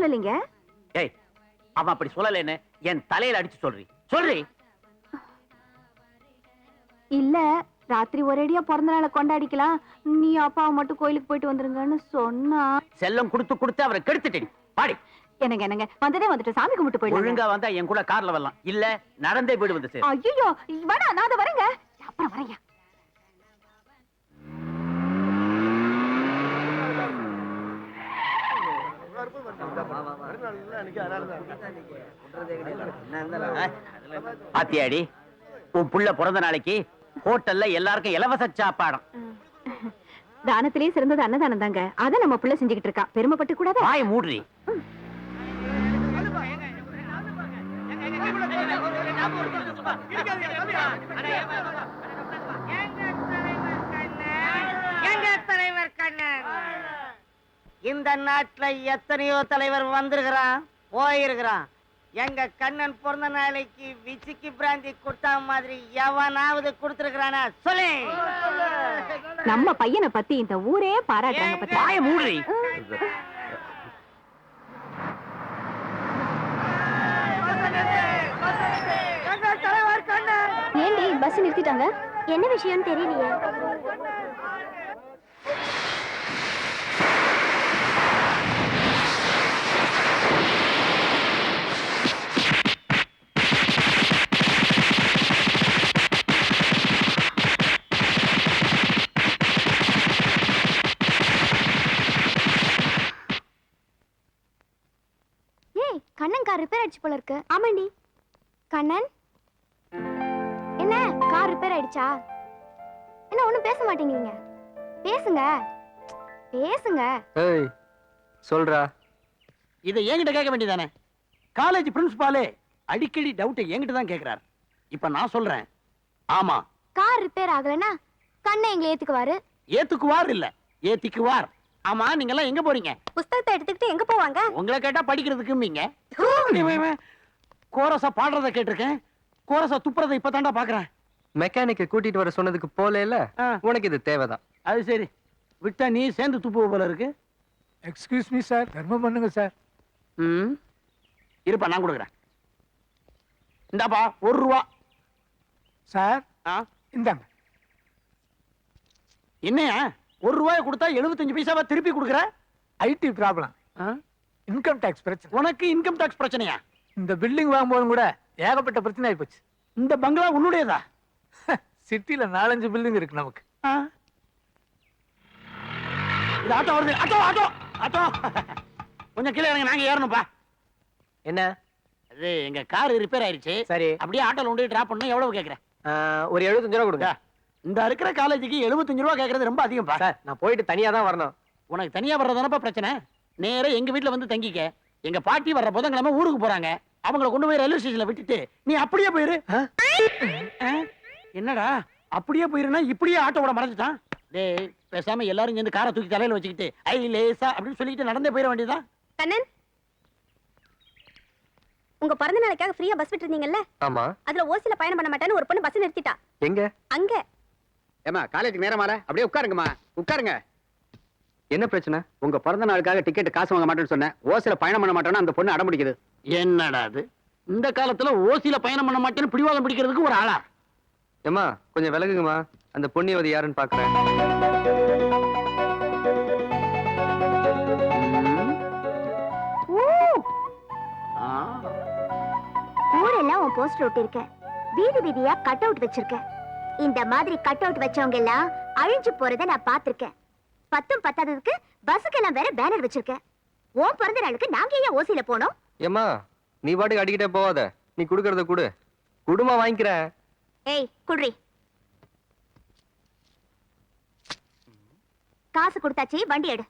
சொல்லலீங்க. ஏய், அவன் அப்படி சொல்லலைன்னு என் தலையில அடிச்சு சொல்றி. இல்ல, ராத்திரி ஒரேடியா பிறந்த நாளை கொண்டாடிக்கலாம், நீ அப்பாவை மட்டும் கோயிலுக்கு போயிட்டு வந்துருங்கன்னு சொன்னா. செல்லம் கொடுத்து அவரை கெடுத்துட்டேன். பாடி. என்னங்க வந்ததே வந்துட்டு சாமி கும்பிட்டு போயிடுங்க. ஒழுங்கா வந்தா என் கூட கார்ல வரலாம், இல்ல நடந்தே போயிடு வந்து சேர். ஐயோ வேணா, நான் அதை வரேங்க. அப்புறம் வரேங்க. பாத்தியாடி, உன் புள்ள பிறந்த நாளைக்கு ஹோட்டல்ல எல்லாருக்கும் இலவச சாப்பாடம். தானத்திலேயே சிறந்தது அன்னதானம் தாங்க. அத நம்ம புள்ள செஞ்சுக்கிட்டு இருக்கா. பெருமைப்பட்டு கூடாது. வாய் மூடுறி. தலைவர் கண்ணன், இந்த நாட்டுல எத்தனையோ தலைவர் வந்திருக்கிறான், போயிருக்கிறான். எங்க கண்ணன் பிறந்த நாளைக்கு விசிக்கி பிராந்தி கொடுத்தா மாதிரி எவனாவது கொடுத்திருக்கிறானா சொல்லு. நம்ம பையனை பத்தி இந்த ஊரே பாராட்டுறாங்க. வாய மூடுறி. ஏண்டி பஸ் நிறுத்திட்டாங்க? என்ன விஷயம் தெரியலையே. கண்ணன் கார் ரிப்பேர் ஆயிடுச்சு போல இருக்கு. ஆமாண்டி. கண்ணன், என்ன கார் ரிப்பேர் ஆயிடுச்சா? என்ன ஒண்ணும் பேச மாட்டேங்கிறீங்க? பேசுங்க. ஏய் சொல்றா. இதை என்கிட்ட கேட்க வேண்டியதானே? காலேஜ் பிரின்சிபாலே அடிக்கடி டவுட் என்கிட்ட தான் கேக்குறாரு. இப்ப நான் சொல்றேன், ஆமா கார் ரிப்பேர் ஆகலனா கண்ணன் எங்களை ஏத்துக்குவாரு. ஏத்துக்குவார் இல்ல, ஏத்திக்குவார். ஆமா, நீங்க எல்லாம் எங்க போறீங்க? புத்தகத்தை எடுத்துக்கிட்டு எங்க போவாங்க? உங்களை கேட்டா படிக்கிறதுக்கும்பீங்க. கோரஸா பாடுறத கேட்டிருக்கேன், கோரஸா துப்புறதை இப்பதான்டா பாக்குறேன். மெக்கானிக்க கூட்டிட்டு வர சொன்னதுக்கு போல இல்ல, உனக்கு இது தேவைதான். அது சரி, விட்டா நீ சேர்ந்து துப்புவ போல இருக்கு. எக்ஸ்கியூஸ் மீ சார், தர்மம் பண்ணுங்க சார். இருப்பா, நான் கொடுக்குறேன். இந்தாப்பா ₹1. சார் இந்தாங்க. என்னையா ₹1 கொடுத்தா 75 பைசாவா திருப்பி கொடுக்குற? ஐடி ப்ராப்ளம், இன்கம் டாக்ஸ் பிரச்சனை. உனக்கு இன்கம் டாக்ஸ் பிரச்சனையா? இந்த பில்டிங் வாங்கும்போதும் கூட ஏகப்பட்ட பிரச்சனை ஆயிப்போச்சு. இந்த பங்களா உன்னுடையதா? சிட்டில 4-5 பில்டிங் இருக்கு நமக்கு. இது ஆட்டோ வருது. ஆட்டோ கொஞ்சம் கீழே இறங்க, நாங்க ஏறணும்பா. என்ன? அது எங்க கார் ரிப்பேர் ஆயிருச்சு. சரி, அப்படியே ஆட்டோல கொண்டு டிராப் பண்ணணும். எவ்வளவு கேக்குறேன்? ஒரு ₹75 கொடுங்க. இந்த இருக்கிற காலேஜுக்கு ₹75 கேக்குறது ரொம்ப அதிகம்பா. சார், நான் போயிட்டு தனியா தான் வரணும். உனக்கு தனியா வர்றதானப்பா பிரச்சனை. நேரா எங்க வீட்டுல வந்து தங்கிக்க. எங்க பாட்டி வர்ற புதன்கிழமை ஊருக்கு போறாங்க. அவங்கள கொண்டு போய் ரயில்வே ஸ்டேஷன்ல விட்டுட்டு நீ அப்படியே போயிரு. என்னடா அப்படியே போயிருனா இப்படியே ஆட்டோட மறைஞ்சிட்டான். டேய், பேசாம எல்லாரும் சேர்ந்து காரை தூக்கி தலையில வச்சுக்கிட்டு ஐ லேசா அப்படின்னு சொல்லிட்டு நடந்தே போயிட வேண்டியதான். கண்ணன், உங்க பிறந்த நாளைக்காக ஃப்ரீயா பஸ் விட்டுருந்தீங்கல்ல? ஆமா. அதுல ஓசில பயணம் பண்ண மாட்டேன்னு ஒரு பொண்ணு பஸ் நிறுத்திட்டா. எங்க? அங்க. ஏமா, காலேஜுக்கு நேரமால அப்படியே உட்காருங்கம்மா, உட்காருங்க. என்ன பிரச்சனை? உங்க பிறந்த நாளுக்காக டிக்கெட் காசு வாங்க மாட்டேன்னு சொன்னேன், ஓசில பயணம் பண்ண மாட்டேன்னு அந்த பொண்ணு அடம்பிடிக்குது. என்னடா அது, இந்த காலத்துல ஓசில பயணம் பண்ண மாட்டேன்னு பிடிவாதம் பிடிக்கிறதுக்கு ஒரு ஆளா? ஏமா கொஞ்சம் விலகுங்கம்மா, அந்த பொண்ணியவதி யாருன்னு பாக்குறேன். ஊரெல்லாம் உன் போஸ்டர் ஒட்டி இருக்க, வீதி வீதியா கட் அவுட் வச்சிருக்க. இந்த மாதிரி கட் அவுட் வச்சவங்க எல்லாம் அழிஞ்சு போறத நான் பாத்திருக்கேன். 10ம் பத்தாததுக்கு பஸ்ஸுக்கெல்லாம் வேற பேனர் வச்சிருக்கேன். உன் பிறந்த நாளுக்கு நாங்க ஏன் ஓசில போனோம்? ஏமா நீ பாட்டுக்கு அடிக்கிட்டே போவாத, நீ குடுக்கறத குடு, குடுமா வாங்கிக்கிறேன். ஏய் குடுறி. காசு கொடுத்தாச்சு, வண்டி எடு.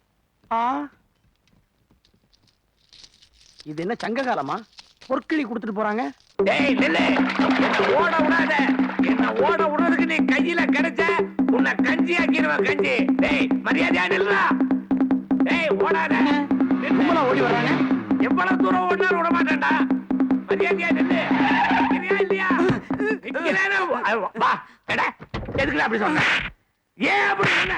இது என்ன சங்க காலமா? பொற்கிளி கொடுத்துட்டு போறாங்க. டேய் நில்லு, என்ன ஓட விடாத. என்ன ஓட விடுறதுக்கு நீ கையில கிடைச்ச உன்னை கஞ்சி ஆக்கிடுவேன், கஞ்சி. டேய் மரியாதையா நில்லுடா. டேய் ஓடாத. கும்பலா ஓடி வராங்க. எவ்வளவு தூரம் ஓடினாலும் விட மாட்டேன்டா. மரியாதையா நில்லு. நிக்கிறியா இல்லையா? நிக்கிறேனா? வா. எடா, எதுக்குடா அப்படி சொன்ன? ஏன் அப்படி சொன்ன?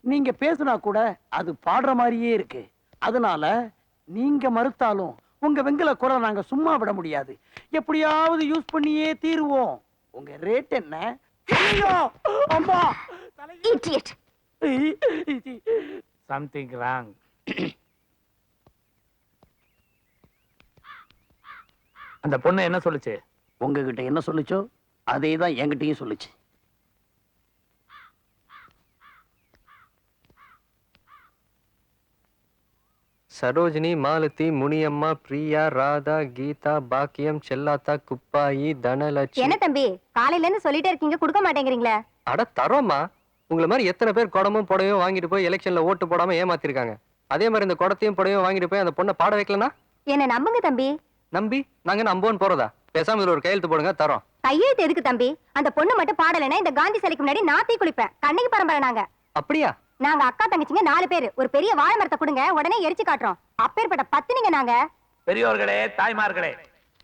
நீங்க பேசுனா கூட அது பாடுற மாதிரியே இருக்கு. அதனால நீங்க மறுத்தாலும் உங்க வெங்கல குரல் நாங்க சும்மா விட முடியாது. எப்படியாவது யூஸ் பண்ணியே தீருவோம். உங்க ரேட் என்ன? ஐயோ! அம்மா! Idiot. Something wrong. அந்த பொண்ணு என்ன சொல்லுச்சு? உங்ககிட்ட என்ன சொல்லுச்சோ அதே தான் என்கிட்டயும் சொல்லுச்சு. சரோஜினி, மாலதி, முனியம்மா, பிரியா, ராதா, கீதா, பாக்கியம், செல்லாத்தா, குப்பாயி, தனலட்சுமி. என்ன தம்பி காலையில இருந்து சொல்லிட்டே இருக்கீங்க, கொடுக்க மாட்டேங்கிறீங்களே? அட தரோமா. உங்களை மாதிரி எத்தனை பேர் குடமும் புடவையும் வாங்கிட்டு போய் எலெக்ஷன்ல ஓட்டு போடாம ஏமாத்திருக்காங்க. அதே மாதிரி இந்த குடத்தையும் புடவையும் வாங்கிட்டு போய் அந்த பொண்ணை பாட வைக்கலனா? என்ன நம்புங்க தம்பி. நம்பி நாங்க நம்போன்னு போறதா? பேசாம இதுல ஒரு கையெழுத்து போடுங்க, தரோம். கையெழுத்து எதுக்கு தம்பி? அந்த பொண்ணு மட்டும் பாடலைன்னா இந்த காந்தி சிலைக்கு முன்னாடி நான் தீ குளிப்பேன். கண்ணகி பரம்பரை நாங்க. அப்படியா? நாங்க அக்கா தங்கச்சிங்க 4 பேர். ஒரு பெரிய வாழை மரத்தை கொடுங்க, உடனே எரிச்சு காட்டுறோம். அப்பேற்பட்ட பத்தினிங்க நாங்க. பெரியோர்களே, தாய்மார்களே,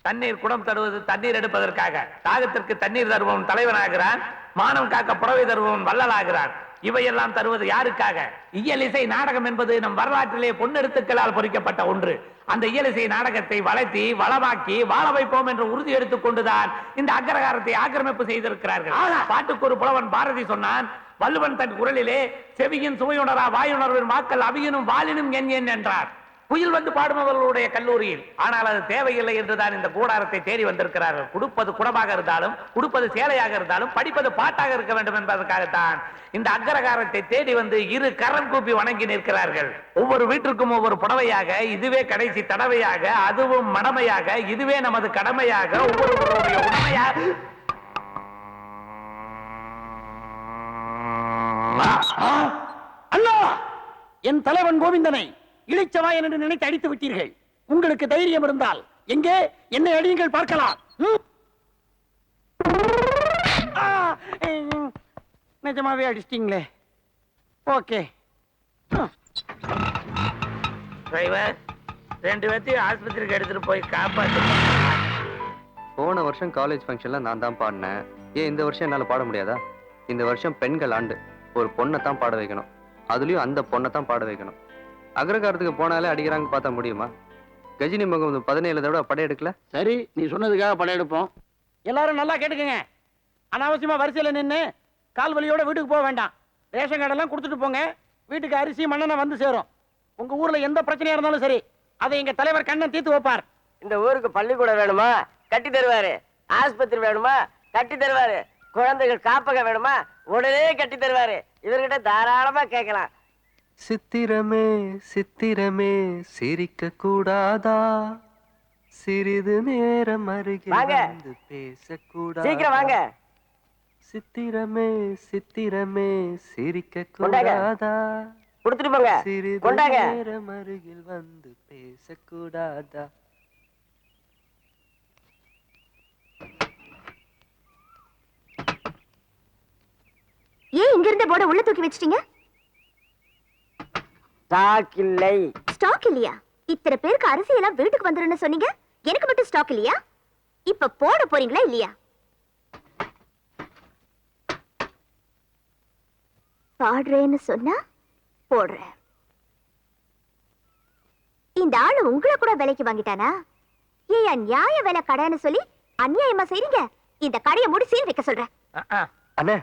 தண்ணீர் குடம் தருவது தண்ணீர் எடுப்பதற்காக. தாகத்திற்கு தண்ணீர் தருபவன் தலைவனாகிறான், மானம் காக்க புடவை தருபவன் வள்ளலாகிறான். இவையெல்லாம் தருவது யாருக்காக? இயல் இசை நாடகம் என்பது நம் வரலாற்றிலே பொன்னெழுத்துக்களால் பொறிக்கப்பட்ட ஒன்று. அந்த இயல் இசை நாடகத்தை வளர்த்தி வளமாக்கி வாழ வைப்போம் என்று உறுதி எடுத்துக் கொண்டுதான் இந்த அக்ரகாரத்தை ஆக்கிரமிப்பு செய்திருக்கிறார்கள். பாட்டுக்கு ஒரு புலவன் பாரதி சொன்னான், வள்ளுவன் தன் குரலிலே செவியின் சுவையுணரா வாயுணர்வின் வாக்கள் அவியனும் வாலினும் என் என்றார். குயில் வந்து பாடுபவர்களுடைய கல்லூரியில். ஆனால் அது தேவையில்லை என்றுதான் இந்த கூடாரத்தை தேடி வந்திருக்கிறார்கள். கொடுப்பது குடமாக இருந்தாலும், கொடுப்பது சேலையாக இருந்தாலும், படிப்பது பாட்டாக இருக்க வேண்டும் என்பதற்காகத்தான் இந்த அக்ரகாரத்தை தேடி வந்து இரு கரம் கூப்பி வணங்கி நிற்கிறார்கள். ஒவ்வொரு வீட்டிற்கும் ஒவ்வொரு புடவையாக, இதுவே கடைசி தடவையாக, அதுவும் மடமையாக, இதுவே நமது கடமையாக, ஒவ்வொருவருடைய உண்மையாக. அண்ணா, என் தலைவன் கோவிந்தனை இளைச்சவாயன் என்று நினைத்து அடித்து விட்டீர்கள். உங்களுக்கு தைரியம் இருந்தால் எங்கே என்னை அடியுங்கள், பார்க்கலாம். நிஜமாவே அடிச்சிட்டீங்களே. ஓகே. டிரைவர், 2 பேர்த்தையும் ஆஸ்பத்திரிக்கு எடுத்துட்டு போய் காப்பாத்து. போன வருஷம் காலேஜ் ஃபங்க்ஷன்ல நான் தான் பாடினேன். ஏன் இந்த வருஷம் என்னால பாட முடியாதா? இந்த வருஷம் பெண்கள் ஆண்டு. ஒரு பொண்ணை தான் பாட வைக்கணும். அதுலயும் அந்த பொண்ணை தான் பாட வைக்கணும். அக்ரகாரத்துக்கு போனாலே அடிக்கிறாங்க, பார்த்தா முடியுமா? கஜினி முகம் 17 தடவை படையெடுக்கல. சரி, நீ சொன்னதுக்காக படையெடுப்போம். எல்லாரும் நல்லா கேட்டுக்கங்க. அனாவசியமா வரிசையில நின்று கால் வலியோட வீட்டுக்கு போக வேண்டாம். ரேஷன் கார்டெல்லாம் கொடுத்துட்டு போங்க. வீட்டுக்கு அரிசி மண்ணெண்ணெய் வந்து சேரும். உங்க ஊர்ல எந்த பிரச்சனையா இருந்தாலும் சரி, அதை எங்க தலைவர் கண்ணன் தீர்த்து வைப்பார். இந்த ஊருக்கு பள்ளிக்கூடம் வேணுமா? கட்டி தருவாரு. ஆஸ்பத்திரி வேணுமா? கட்டி தருவாரு. குழந்தைகள் காப்பகம் வேணுமா? உடனே கட்டி தருவாரு. இவர்கிட்ட தாராளமா கேட்கலாம். சித்திரமே சித்திரமே சிரிக்க கூடாதா? சிறிது நேரம் அருகில் வாங்க. வந்து பேசக்கூடாதா? சீக்கிரம் வாங்க. சித்திரமே சித்திரமே சிரிக்க கொண்டாங்க. கூடாதா? கொடுத்துட்டு போங்க. சிறிது கொண்டாங்க. நேரம் அருகில் வந்து பேசக்கூடாதா? ஏன் இங்க இருந்த போர்டை உள்ள தூக்கி வச்சிட்டீங்க? ஸ்டாக் இல்லை. ஸ்டாக் இல்லையா? இத்தனை பேருக்கு அரிசி எல்லாம் வீட்டுக்கு வந்துருன்னு சொன்னீங்க. எனக்கு மட்டும் ஸ்டாக் இல்லையா? இப்ப போட போறீங்களா இல்லையா? பாடுறேன்னு சொன்னா போடுறேன். இந்த ஆளு உங்களை கூட விலைக்கு வாங்கிட்டானா? ஏன் நியாய விலை கடைன்னு சொல்லி அநியாயமா செய்றீங்க? இந்த கடையை மூடி சீல் வைக்க சொல்றேன். அண்ணே,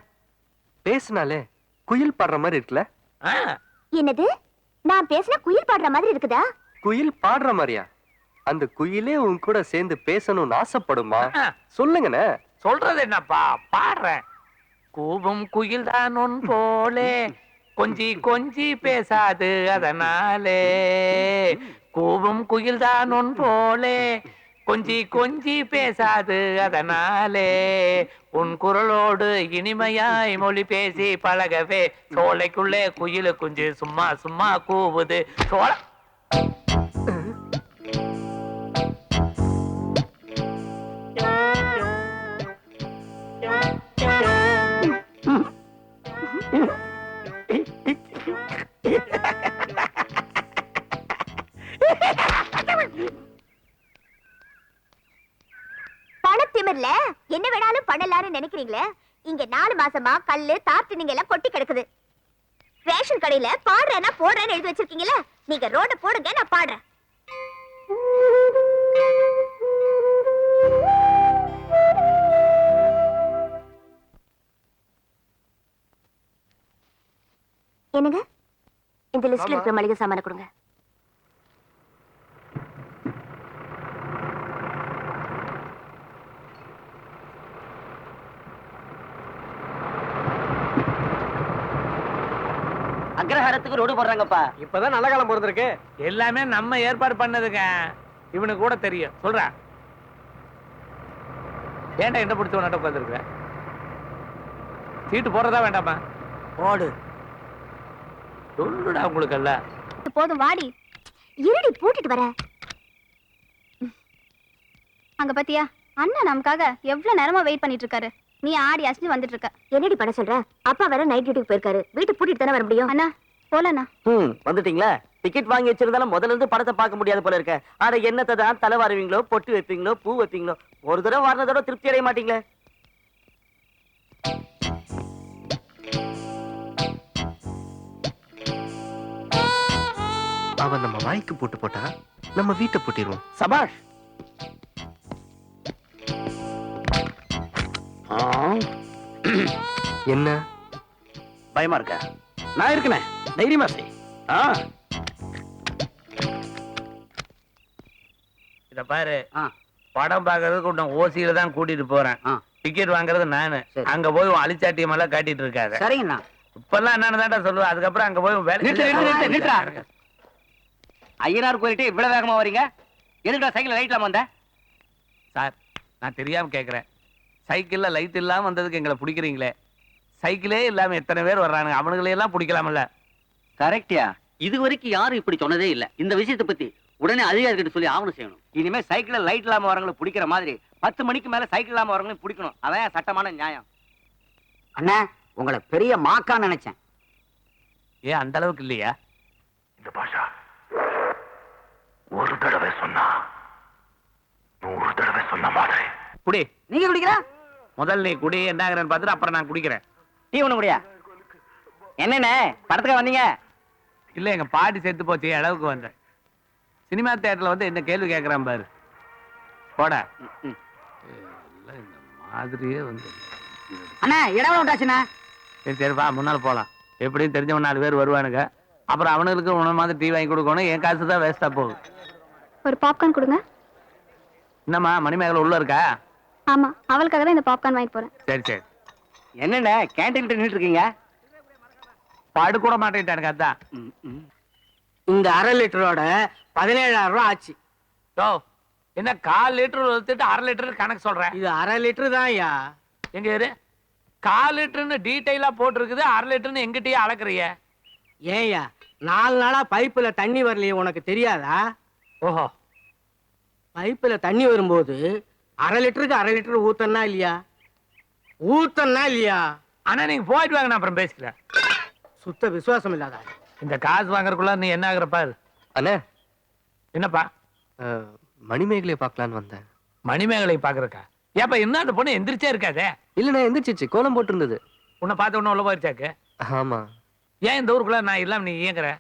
பேசினாலே குயில் பாடுற மாதிரி இருக்குல்ல? என்னது? நான் பேசின குயில் பாடுற மாதிரி இருக்குதா? குயில் பாடுற மாதிரியா? அந்த குயிலே உன் கூட சேர்ந்து பேசணும்னு ஆசைப்படுமா? சொல்லுங்கண்ணே. சொல்றது என்னப்பா, பாடுறேன். கூவும் குயில் தான் உன் போலே கொஞ்சி கொஞ்சி பேசாது அதனாலே. கூவும் குயில் தான் உன் போலே கொஞ்சி கொஞ்சி பேசாது அதனாலே. உன் குரலோடு இனிமையாய் மொழி பேசி பழகவே சோலைக்குள்ளே குயிலு குஞ்சு சும்மா சும்மா கூவுது. சோழ பணத்திமிர்ல என்ன வேணாலும் பண்ணலாம்னு நினைக்கிறீங்களே? இங்க 4 மாசமா கல்லு தாட்டு நீங்க எல்லாம் கொட்டி கிடக்குது. ரேஷன் கடையில பாடுறேன்னா போடுறேன்னு எழுதி வச்சிருக்கீங்கல்ல, நீங்க ரோட போடுங்க, நான் பாடுறேன். என்னங்க, இந்த லிஸ்ட்ல இருக்கிற மளிகை சாமான கொடுங்க. அக்ரஹாரத்துக்கு ரோடு போடுறாங்கப்பா. இப்பதான் நல்ல காலம் பிறந்திருக்கு. எல்லாமே நம்ம ஏற்பாடு பண்ணதுங்க. இவனுக்கு கூட தெரியும். சொல்றா, ஏன்டா என்ன பிடிச்ச நட்ட உட்காந்துருக்க? சீட்டு போடுறதா வேண்டாமா? போடு. சொல்லுடா உங்களுக்கு அல்ல. போதும் வாடி. இருடி பூட்டிட்டு வர. அங்க பாத்தியா, அண்ணா நமக்காக எவ்வளவு நேரமா வெயிட் பண்ணிட்டு இருக்காரு. நீ ஆடி அசைஞ்சு வந்துட்டு இருக்க. என்னடி பண்ண சொல்ற? அப்பா வேற நைட் டியூட்டிக்கு போயிருக்காரு. வீட்டு பூட்டிட்டு தானே வர முடியும். அண்ணா போலண்ணா. வந்துட்டீங்களா? டிக்கெட் வாங்கி வச்சிருந்தாலும் முதல்ல இருந்து படத்தை பார்க்க முடியாது போல இருக்க. ஆனா என்னத்தை தான் தலை வாருவீங்களோ, பொட்டு வைப்பீங்களோ, பூ வைப்பீங்களோ, ஒரு தடவை வாரினதோட திருப்தி அடைய மாட்டீங்களே. அவன் நம்ம வாய்க்கு போட்டு போட்டா நம்ம வீட்டை பூட்டிடுவோம். சபாஷ். என்ன பயமா இருக்க? நான் இருக்கனே, தைரியமா செய். இத பாரு, ஆ. படம் பாக்குறதுக்கு உன்னை ஓசியில தான் கூட்டிட்டு போறேன். ஆ. டிக்கெட் வாங்குறது நானு. சரி. அங்க போய் உன் அலிச்சாட்டியம் எல்லாம் காட்டிட்டு இருக்காத. சரிங்கண்ணா. இப்பெல்லாம் என்னன்னு தான்டா சொல்லுவேன். அதுக்கப்புறம் அங்க போய் உன் வேலை நிறுத்துறா. ஐயனார் கோயில்கிட்ட இவ்வளவு வேகமா வரீங்க? எதுக்குடா சைக்கிள் ரைட்ல வந்த? சார், நான் தெரியாம கேக்குறேன். சைக்கிள்ல லைட் இல்லாம வந்ததுக்கு எங்களை பிடிக்கிறீங்களே, சைக்கிளே இல்லாம எத்தனை பேர் வர்றானுங்க, அவனுங்களையெல்லாம் பிடிக்கலாம்ல? கரெக்டியா? இது வரைக்கும் யாரும் இப்படி சொன்னதே இல்ல. இந்த விஷயத்தை பத்தி உடனே அதிகாரிகிட்ட சொல்லி ஆவணம் செய்யணும். இனிமே சைக்கிள்ல லைட் இல்லாம வரவங்களை பிடிக்கிற மாதிரி 10 மணிக்கு மேல சைக்கிள் இல்லாம வரவங்களையும் பிடிக்கணும். அதான் சட்டமான நியாயம். அண்ணா, உங்களை பெரிய மாக்கா நினைச்சேன். ஏன் அந்த அளவுக்கு இல்லையா? இந்த பாஷா ஒரு தடவை சொன்னா 100 தடவை சொன்ன மாதிரி. குடி. நீங்க குடிக்கிறா? முதல்ல நீ குடி, என்னங்கிறன்னு பார்த்துட்டு அப்புறம் நான் குடிக்கிறேன். டீ ஒண்ணு குடியா? என்னண்ணே படத்துக்கு வந்தீங்க? இல்ல, எங்க பாட்டி செத்து போச்சு, அளவுக்கு வந்தேன். சினிமா தியேட்டர்ல வந்து என்ன கேள்வி கேட்கறான் பாரு. போட எல்லாம் இந்த மாதிரியே வந்து. அண்ணா இடம் விட்டாச்சுண்ணா. சரி சரிப்பா, முன்னால் போலாம். எப்படியும் தெரிஞ்சவன் 4 பேர் வருவானுங்க. அப்புறம் அவனுக்கு உன மாதிரி டீ வாங்கி கொடுக்கணும். என் காசு தான் வேஸ்டா போகுது. ஒரு பாப்கார்ன் கொடுங்க. என்னம்மா, மணிமேகலை உள்ள இருக்கா? ஆமா, அவளுக்காக தான் இந்த பாப்கார்ன் வாங்கி போறேன். சரி சரி. என்னண்ணே கேண்டீன் நின்றுட்டு இருக்கீங்க? படு கூட மாட்டேன்ட்டானுங்க. அதான் இந்த 1/2 லிட்டரோட 17,000 ரூபாய் ஆச்சு. ஓ, என்ன 1/4 லிட்டர் எடுத்துட்டு 1/2 லிட்டர் கணக்கு சொல்றேன்? இது 1/2 லிட்டர் தான் ஐயா. எங்க இரு, 1/4 லிட்டர்னு டீடைலா போட்டிருக்குது, 1/2 லிட்டர்னு எங்கிட்டயே அளக்குறிய? ஏய்யா, 4 நாளா பைப்புல தண்ணி வரலையே, உனக்கு தெரியாதா? ஓஹோ, பைப்புல தண்ணி வரும்போது 1/2 லிட்டருக்கு 1/2 லிட்டர் ஊத்தனா இல்லையா? ஊத்தனா இல்லையா? ஆனா நீங்க போயிட்டு வாங்க, நான் அப்புறம் பேசிக்கிறேன். சுத்த விசுவாசம் இல்லாத. இந்த காசு வாங்குறதுக்குள்ள நீ என்ன ஆகுற பாரு. அண்ணே, என்னப்பா? மணிமேகலையை பார்க்கலான்னு வந்தேன். மணிமேகலை பாக்குறக்கா? ஏப்பா, என்ன அந்த பொண்ணு எந்திரிச்சே இருக்காதே? இல்லண்ணே, எந்திரிச்சிச்சு, கோலம் போட்டிருந்தது. உன்னை பார்த்த உடனே உள்ள போயிருச்சாக்கு? ஆமா. ஏன் இந்த ஊருக்குள்ள நான் இல்லாம நீ இயங்குற?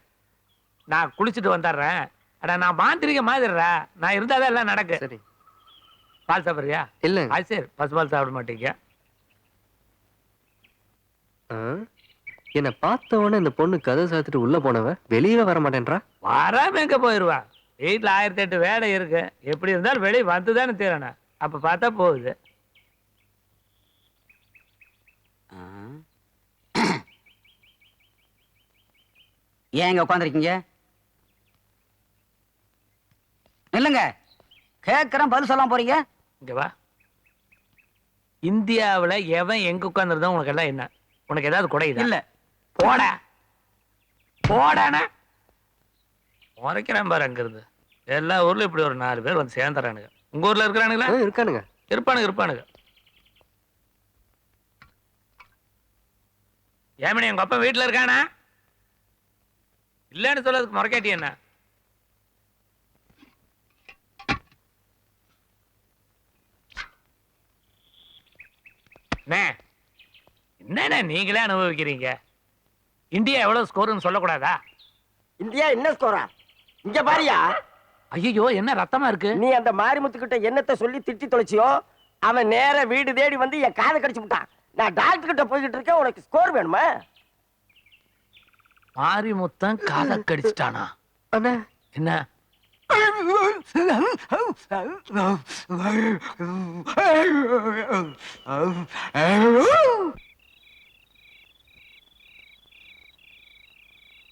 நான் குளிச்சுட்டு வந்துடுறேன். அடா, நான் மாந்திரிக மாதிரிடா. நான் இருந்தாதான் எல்லாம் நடக்கு. சரி. பால் சாப்பிடுறியா? இல்ல. அது சரி, பசுபால் சாப்பிட மாட்டீங்க. என்ன பார்த்த உடனே இந்த பொண்ணு கதை சாத்துட்டு உள்ள போனவ வெளியில வர மாட்டேன்றா. வராம எங்க போயிருவா? வீட்டுல 1008 வேலை இருக்கு. எப்படி இருந்தாலும் வெளியே வந்துதானே தீரனா. அப்ப பார்த்தா போகுது. ஏன் இங்க உட்காந்துருக்கீங்க? இல்லங்க, கேட்கறேன், பதில் சொல்லாம போறீங்க. இங்க வா. இந்தியாவுல எவன் எங்க உட்கார்ந்துருந்தா உனக்கு எல்லாம் என்ன? உனக்கு ஏதாவது குறையுதா? இல்ல. போட போடான முறைக்கிறேன் பாரு. அங்க இருந்து எல்லா ஊர்லயும் இப்படி ஒரு 4 பேர் வந்து சேர்ந்துறானுங்க. உங்க ஊர்ல இருக்கிறானுங்களா? இருக்கானுங்க. இருப்பானுங்க. ஏமனி, உங்க அப்பா வீட்டுல இருக்கானா? இல்லன்னு சொல்லதுக்கு முறைக்காட்டி என்ன? என்னண்ணே நீங்களே அனுபவிக்கிறீங்க? இந்தியா எவ்வளவு ஸ்கோர்னு சொல்லக்கூடாதா? இந்தியா என்ன ஸ்கோரா? இங்க பாரியா. ஐயோ, என்ன ரத்தமா இருக்கு? நீ அந்த மாரிமுத்துக்கிட்ட என்னத்தை சொல்லி திட்டி தொலைச்சியோ, அவன் நேர வீடு தேடி வந்து என் காதை கடிச்சு விட்டான். நான் டாக்டர் கிட்ட போய்கிட்டு இருக்கேன். உனக்கு ஸ்கோர் வேணுமா? மாரிமுத்தன் காதை கடிச்சிட்டானா? என்ன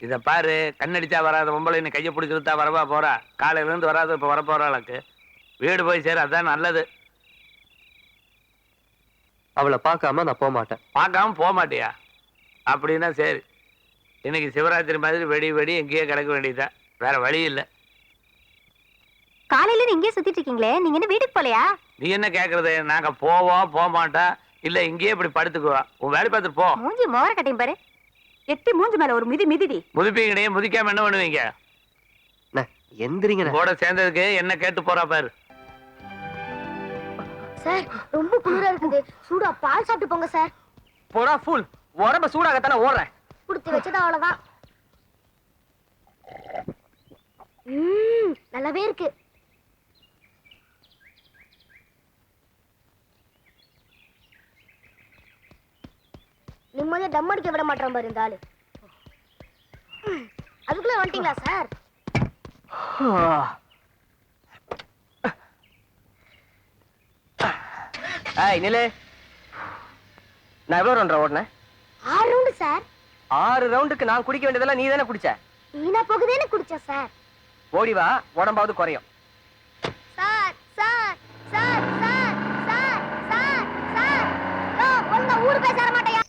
இத பாரு, கண்ணடிச்சா வராத பொம்பளை இன்னும் கையை பிடிச்சிருந்தா வரவா போறா? காலையில இருந்து வராது, இப்ப வர போறாளுக்கு. வீடு போய் சேர, அதான் நல்லது. அவளை பார்க்காம நான் போக மாட்டேன். பார்க்காம போக மாட்டியா? அப்படின்னா சரி, இன்னைக்கு சிவராத்திரி மாதிரி வெடி வெடி எங்கேயே கிடக்க வேண்டியதா, வேற வழி இல்லை. காலையில இங்கேயே சுத்திட்டு இருக்கீங்களே, நீங்க என்ன வீட்டுக்கு போலையா? நீ என்ன கேக்குறது? நாங்க போவோம், போக மாட்டோம், இல்ல இங்கேயே இப்படி படுத்துக்குவா. உன் வேலை பார்த்துட்டு போ. மூஞ்சி மோர கட்டையும் பாரு, எட்டி மூஞ்சி மேல ஒரு மிதி மிதிடி. முதிப்பீங்கடே, முதிக்காம என்ன பண்ணுவீங்க? எந்திரிங்க. கூட சேர்ந்ததுக்கு என்ன கேட்டு போறா பாரு. சார் ரொம்ப குளிரா இருக்குது, சூடா பால் சாப்பிட்டு போங்க சார். போடா ஃபுல், உடம்ப சூடாகத்தானே ஓடுறேன். குடுத்து வச்சது அவ்வளவுதான். நல்லாவே இருக்கு. நிம்மதியா டம் அடிக்க விட மாட்டான் பாரு இந்த ஆளு. அதுக்குள்ள வந்துட்டீங்களா சார்? நிலே, நான் எவ்வளவு ரவுண்ட் ஓடுனேன்? 6 round sir. 6 ரவுண்டுக்கு நான் குடிக்க வேண்டியதெல்லாம் நீ தானே குடிச்ச. வீணா போகுதேன்னு குடிச்சேன் சார். ஓடி வா, உடம்பாவது குறையும். Sir sir sir sir sir sir sir ஒழுங்கா ஊரு பேச மாட்டேயா?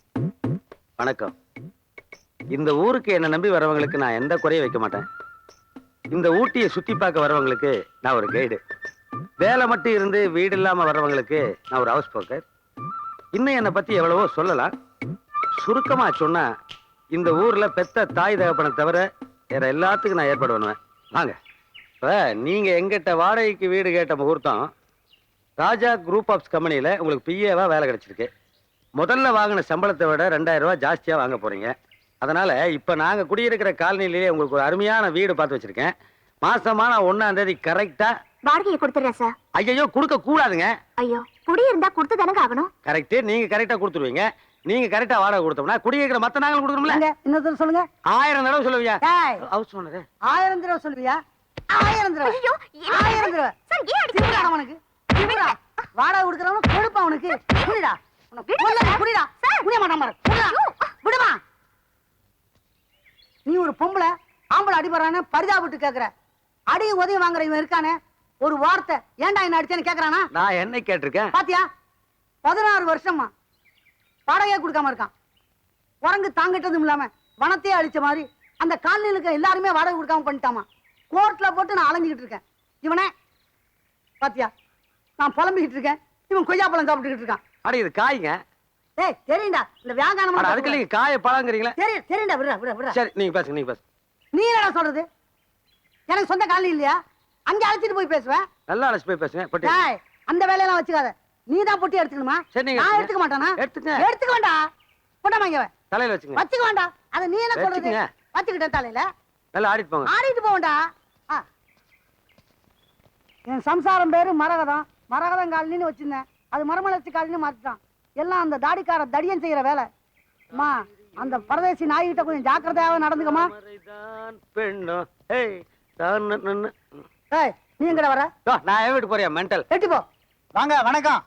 வணக்கம். இந்த ஊருக்கு என்ன நம்பி வரவங்களுக்கு நான் எந்த குறையும் வைக்க மாட்டேன். இந்த ஊட்டியை சுத்தி பார்க்க வரவங்களுக்கு நான் ஒரு கைடு. வேலை மட்டும் இருந்து வீடு இல்லாம வர்றவங்களுக்கு நான் ஒரு ஹவுஸ் போக்கர். இன்னும் என்னை பத்தி எவ்வளவோ சொல்லலாம். சுருக்கமா சொன்னா, இந்த ஊர்ல பெத்த தாய் தகப்பனை தவிர வேற எல்லாத்துக்கும் நான் ஏற்பாடு பண்ணுவேன். வாங்க. இப்ப நீங்க எங்கிட்ட வாடகைக்கு வீடு கேட்ட முகூர்த்தம் ராஜா குரூப் ஆஃப் கம்பெனியில உங்களுக்கு பிஏவா வேலை கிடைச்சிருக்கு. முதல்ல வாங்கின சம்பளத்தை விட 2000 ரூபாய் ஜாஸ்தியா வாங்க போறீங்க. அதனால இப்ப நாங்க குடியிருக்கிற காலனிலேயே உங்களுக்கு ஒரு அருமையான வீடு பார்த்து வச்சிருக்கேன். மாசமான 1ஆம் தேதி கரெக்டா வாடகையை கொடுத்துறேன் சார். ஐயோ கொடுக்க கூடாதுங்க. ஐயோ, குடி இருந்தா கொடுத்து தானங்க ஆகணும். கரெக்ட், நீங்க கரெக்டா கொடுத்துருவீங்க. நீங்க கரெக்டா வாடகை கொடுத்தோம்னா குடியிருக்கிற மத்த நாங்களும் கொடுக்கணும்ல. இன்னொரு சொல்லுங்க. 1000 தடவை சொல்லுவியா? டேய், ஹவுஸ் ஓனர் 1000 தடவை சொல்லுவியா? 1000 தடவை. ஐயோ, 1000 தடவை. சார் ஏன் அடிக்கிறீங்க? திமிரா உனக்கு? திமிரா. வாடகை கொடுக்கறவன கொடுப்பா உனக்கு. குடிடா. உனக்கு கொல்ல குடிடா. குடிய மாட்டான் பாரு. குடிடா. விடுமா. நீ ஒரு பொம்பளை, ஆம்பளை அடிபறானே பரிதாபப்பட்டு கேக்குற. அடி உதவி வாங்குற இவன் இருக்கானே, ஒரு வார்த்தை ஏன்டா என்ன அடிச்சேன்னு கேக்குறானா? நான் என்ன கேட்டிருக்கேன்? பாத்தியா? 16 வருஷமா வாடகையே கொடுக்காம இருக்கான். குரங்கு தாங்கிட்டதும் இல்லாம வனத்தையே அழிச்ச மாதிரி அந்த காலனில இருக்க எல்லாருமே வாடகை கொடுக்காம பண்ணிட்டாமா. கோர்ட்ல போட்டு நான் அலைஞ்சிக்கிட்டு இருக்கேன். இவனே பாத்தியா, நான் புலம்பிக்கிட்டு இருக்கேன், இவன் கொய்யா பழம் சாப்பிட்டுக்கிட்டு இருக்கான். அட இது காய்ங்க. ஏய் தெரியும்டா, இந்த வியாகாரம் அட அதுக்கு நீங்க காய பழங்கிறீங்களா? தெரியும்டா. விடுறா விடுறா விடுறா. சரி நீங்க பேசுங்க, நீங்க பேசுங்க. நீ என்னடா சொல்றது? எனக்கு சொந்த காலனி இல்லையா? அங்க அழைச்சிட்டு போய் பேசுவேன். நல்லா அழைச்சு போய் பேசுங்க. பொட்டி டேய், அந்த வேலையெல்லாம் வச்சுக்காத. நீ தான் பொட்டி எடுத்துக்கணுமா? சரி, நீங்க நான் எடுத்துக்க மாட்டானா? எடுத்துக்கங்க. எடுத்துக்க வேண்டாம். போடாம இங்க தலையில வச்சுங்க. வச்சுக்க வேண்டாம். அத நீ என்ன சொல்றது? வச்சுக்கங்க. வச்சுக்கிட்டேன் தலையில. நல்லா ஆடிட்டு போங்க. ஆடிட்டு போவேண்டா. என் சம்சாரம் பேரு மரகதம். மரகதம் காலனின்னு வச்சிருந்தேன். அது மரமலர்ச்சி காலனின்னு மாத்திட்டான். எல்லாம் அந்த தாடிக்கார தடியன் செய்யற வேலை. அம்மா, அந்த பரதேசி நாய்கிட்ட கொஞ்சம் ஜாக்கிரதையாவே நடந்துக்கமா. பெண்ணோ ஏய் தான் நன்னு. ஏய், நீ எங்கடா வர? நான் வீட்டு போறியா மென்டல்? எட்டி போ. வாங்க. வணக்கம்.